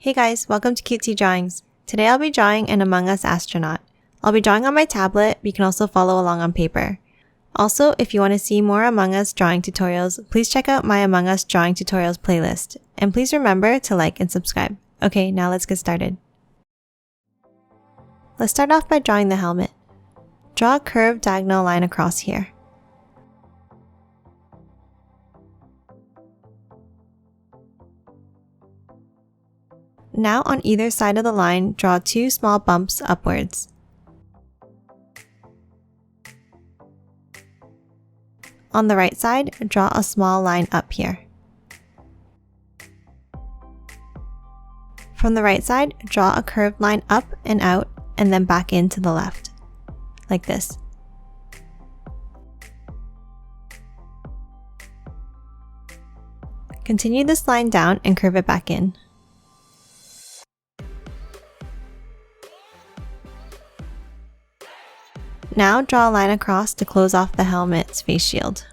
Hey guys, welcome to Cutesy Drawings. Today I'll be drawing an Among Us Astronaut. I'll be drawing on my tablet, but you can also follow along on paper. Also, if you want to see more Among Us drawing tutorials, please check out my Among Us drawing tutorials playlist. And please remember to like and subscribe. Okay, now let's get started. Let's start off by drawing the helmet. Draw a curved diagonal line across here. Now on either side of the line, draw two small bumps upwards. On the right side, draw a small line up here. From the right side, draw a curved line up and out and then back into the left, like this. Continue this line down and curve it back in. Now draw a line across to close off the helmet's face shield.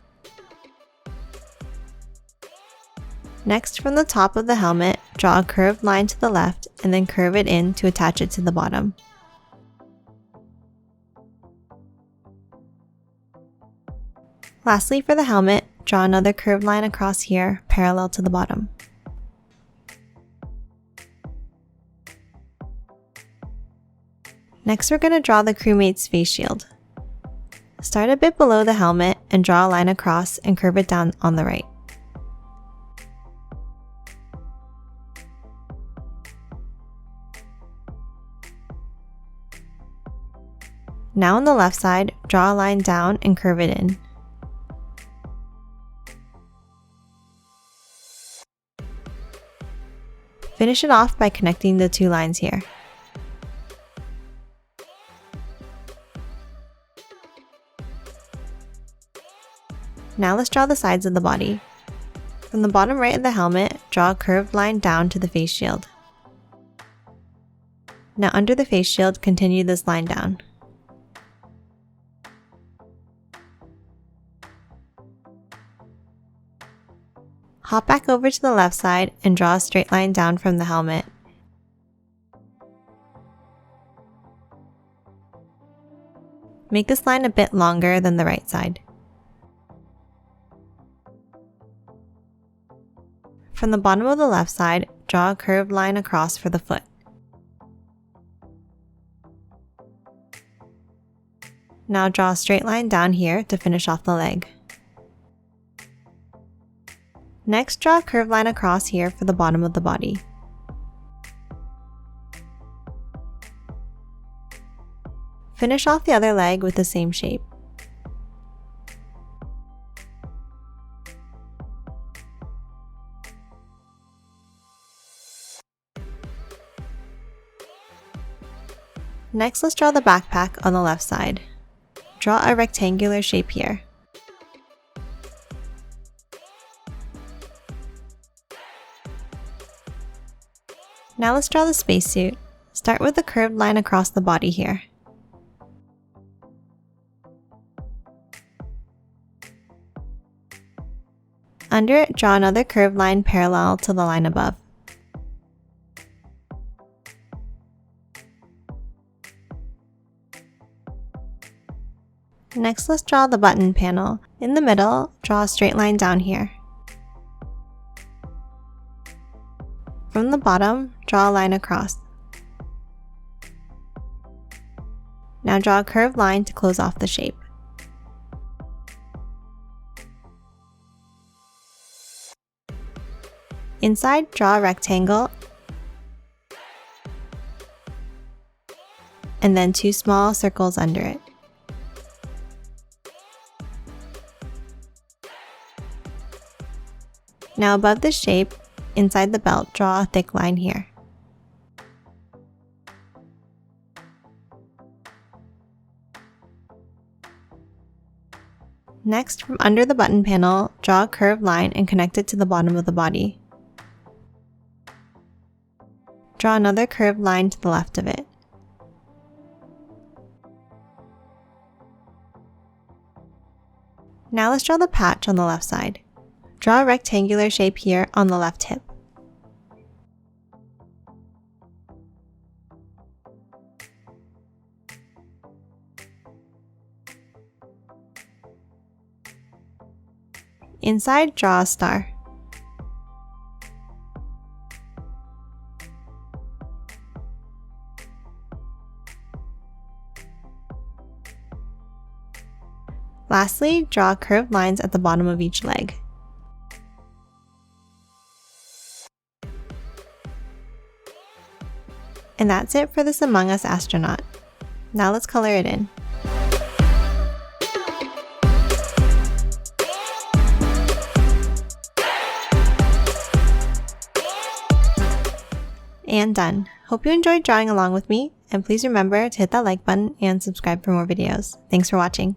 Next, from the top of the helmet, draw a curved line to the left and then curve it in to attach it to the bottom. Lastly, for the helmet, draw another curved line across here, parallel to the bottom. Next, we're going to draw the crewmate's face shield. Start a bit below the helmet and draw a line across and curve it down on the right. Now on the left side, draw a line down and curve it in. Finish it off by connecting the two lines here. Now let's draw the sides of the body. From the bottom right of the helmet, draw a curved line down to the face shield. Now under the face shield, continue this line down. Hop back over to the left side and draw a straight line down from the helmet. Make this line a bit longer than the right side. From the bottom of the left side, draw a curved line across for the foot. Now draw a straight line down here to finish off the leg. Next, draw a curved line across here for the bottom of the body. Finish off the other leg with the same shape. Next, let's draw the backpack on the left side. Draw a rectangular shape here. Now let's draw the spacesuit. Start with a curved line across the body here. Under it, draw another curved line parallel to the line above. Next, let's draw the button panel. In the middle, draw a straight line down here. From the bottom, draw a line across. Now draw a curved line to close off the shape. Inside, draw a rectangle and then two small circles under it. Now above the shape, inside the belt, draw a thick line here. Next, from under the button panel, draw a curved line and connect it to the bottom of the body. Draw another curved line to the left of it. Now let's draw the patch on the left side. Draw a rectangular shape here on the left hip. Inside, draw a star. Lastly, draw curved lines at the bottom of each leg. And that's it for this Among Us astronaut. Now let's color it in. And done. Hope you enjoyed drawing along with me, and please remember to hit that like button and subscribe for more videos. Thanks for watching.